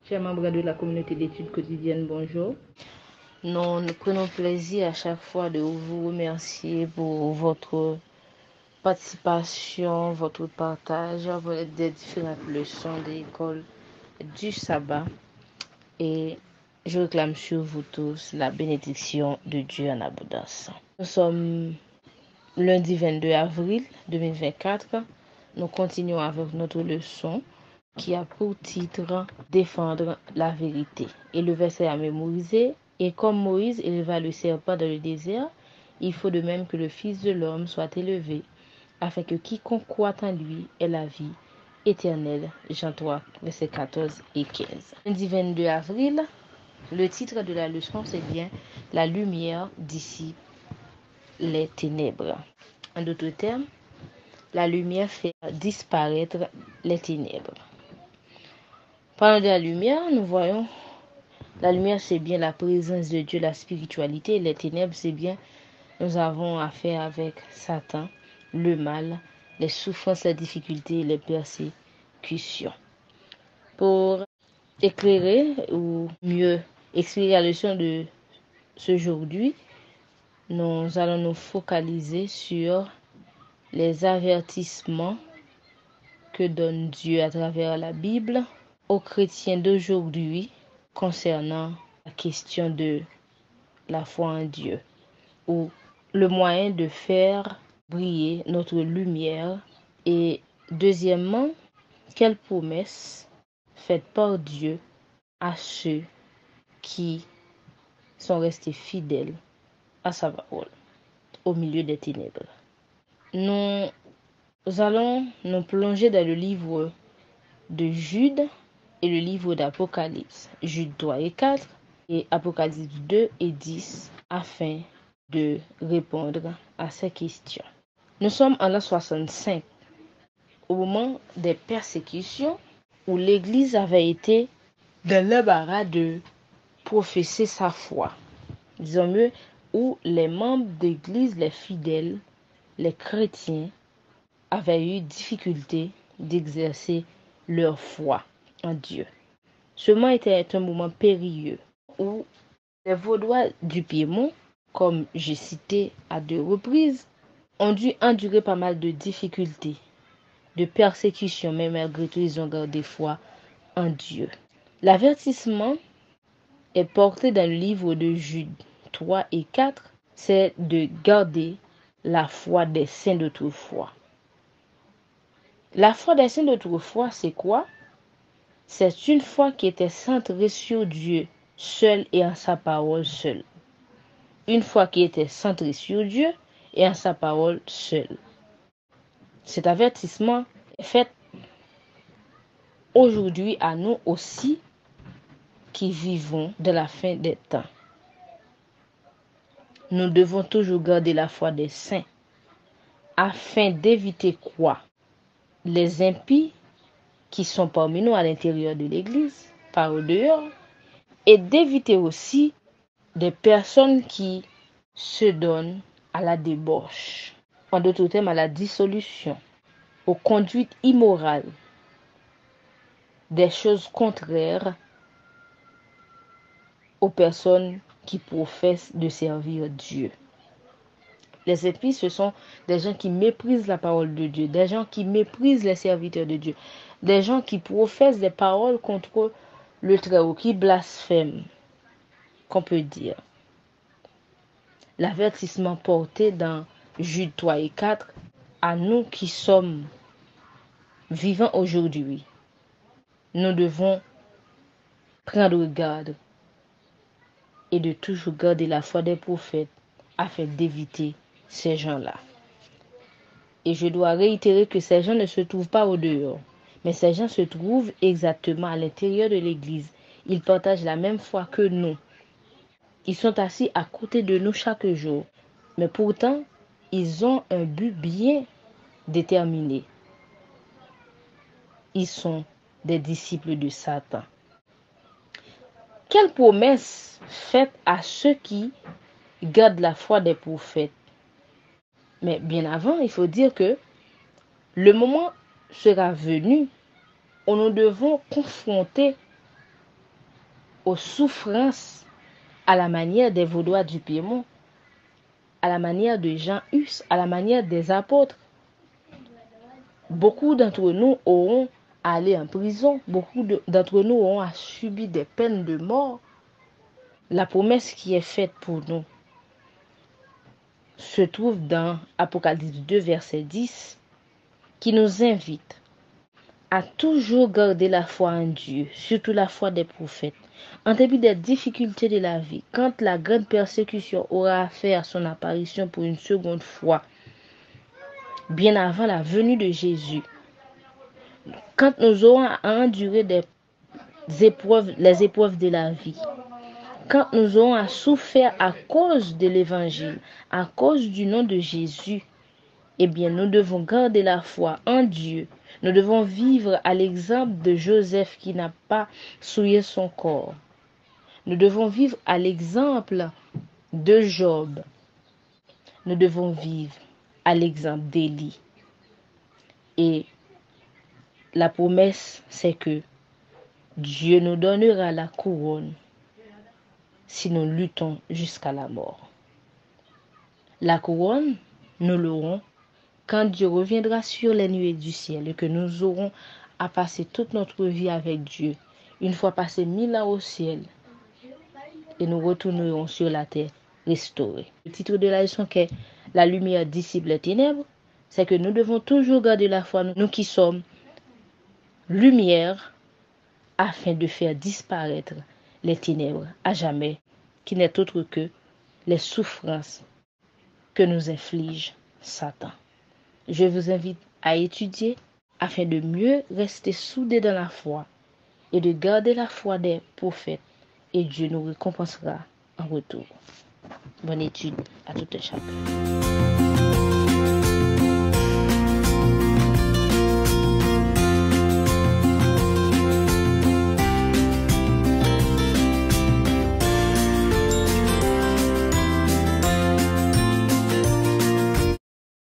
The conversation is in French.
Chers membres de la communauté d'études quotidiennes, bonjour. Nous prenons plaisir à chaque fois de vous remercier pour votre participation, votre partage des différentes leçons de l'école du sabbat. Et je réclame sur vous tous la bénédiction de Dieu en abondance. Nous sommes lundi 22 avril 2024. Nous continuons avec notre leçon qui a pour titre « Défendre la vérité ». Et le verset à mémoriser: « Et comme Moïse éleva le serpent dans le désert, il faut de même que le Fils de l'homme soit élevé, afin que quiconque croit en lui ait la vie éternelle. » Jean 3, versets 14 et 15. Lundi 22 avril, le titre de la leçon, c'est bien « La lumière dissipe les ténèbres ». En d'autres termes, la lumière fait disparaître les ténèbres. Parlant de la lumière, nous voyons la lumière, c'est bien la présence de Dieu, la spiritualité. Les ténèbres, c'est bien nous avons affaire avec Satan, le mal, les souffrances, les difficultés, les persécutions. Pour éclairer ou mieux expliquer la leçon de ce aujourd'hui, nous allons nous focaliser sur les avertissements que donne Dieu à travers la Bible aux chrétiens d'aujourd'hui concernant la question de la foi en Dieu, ou le moyen de faire briller notre lumière. Et deuxièmement, quelles promesses faites par Dieu à ceux qui sont restés fidèles à sa parole au milieu des ténèbres. Nous allons nous plonger dans le livre de Jude et le livre d'Apocalypse, Jude 3 et 4 et Apocalypse 2 et 10, afin de répondre à ces questions. Nous sommes en l'an 65, au moment des persécutions, où l'Église avait été dans l'embarras de professer sa foi. Disons mieux, où les membres d'Église, les fidèles, les chrétiens, avaient eu difficulté d'exercer leur foi en Dieu. Ce moment était un moment périlleux où les Vaudois du Piémont, comme j'ai cité à 2 reprises, ont dû endurer pas mal de difficultés, de persécutions, mais malgré tout, ils ont gardé foi en Dieu. L'avertissement est porté dans le livre de Jude 3 et 4, c'est de garder la foi des saints d'autrefois. La foi des saints d'autrefois, c'est quoi? C'est une foi qui était centrée sur Dieu seul et en sa parole seule. Une foi qui était centrée sur Dieu et en sa parole seule. Cet avertissement est fait aujourd'hui à nous aussi qui vivons de la fin des temps. Nous devons toujours garder la foi des saints afin d'éviter quoi? Les impies qui sont parmi nous à l'intérieur de l'Église, par au dehors, et d'éviter aussi des personnes qui se donnent à la débauche, en d'autres termes à la dissolution, aux conduites immorales, des choses contraires aux personnes qui professent de servir Dieu. Les impies, ce sont des gens qui méprisent la parole de Dieu, des gens qui méprisent les serviteurs de Dieu, des gens qui professent des paroles contre le Très-Haut, qui blasphèment, qu'on peut dire. L'avertissement porté dans Jude 3 et 4, à nous qui sommes vivants aujourd'hui, nous devons prendre garde et de toujours garder la foi des prophètes afin d'éviter ces gens-là. Et je dois réitérer que ces gens ne se trouvent pas au dehors, mais ces gens se trouvent exactement à l'intérieur de l'Église. Ils partagent la même foi que nous. Ils sont assis à côté de nous chaque jour, mais pourtant, ils ont un but bien déterminé. Ils sont des disciples de Satan. Quelle promesse faite à ceux qui gardent la foi des prophètes? Mais bien avant, il faut dire que le moment sera venu où nous devons confronter aux souffrances à la manière des Vaudois du Piémont, à la manière de Jean Hus, à la manière des apôtres. Beaucoup d'entre nous auront à aller en prison, beaucoup d'entre nous auront à subir des peines de mort. La promesse qui est faite pour nous se trouve dans Apocalypse 2, verset 10, qui nous invite à toujours garder la foi en Dieu, surtout la foi des prophètes. En dépit des difficultés de la vie, quand la grande persécution aura fait à son apparition pour une seconde fois, bien avant la venue de Jésus, quand nous aurons à endurer les épreuves de la vie, quand nous aurons à souffrir à cause de l'évangile, à cause du nom de Jésus, eh bien, nous devons garder la foi en Dieu. Nous devons vivre à l'exemple de Joseph qui n'a pas souillé son corps. Nous devons vivre à l'exemple de Job. Nous devons vivre à l'exemple d'Élie. Et la promesse, c'est que Dieu nous donnera la couronne si nous luttons jusqu'à la mort. La couronne, nous l'aurons quand Dieu reviendra sur les nuées du ciel et que nous aurons à passer toute notre vie avec Dieu. Une fois passé 1000 ans au ciel, et nous retournerons sur la terre restaurée. Le titre de la leçon qui est « La lumière dissipe les ténèbres », c'est que nous devons toujours garder la foi, nous qui sommes lumière, afin de faire disparaître les ténèbres à jamais, qui n'est autre que les souffrances que nous inflige Satan. Je vous invite à étudier afin de mieux rester soudés dans la foi et de garder la foi des prophètes, et Dieu nous récompensera en retour. Bonne étude à tout et chacun.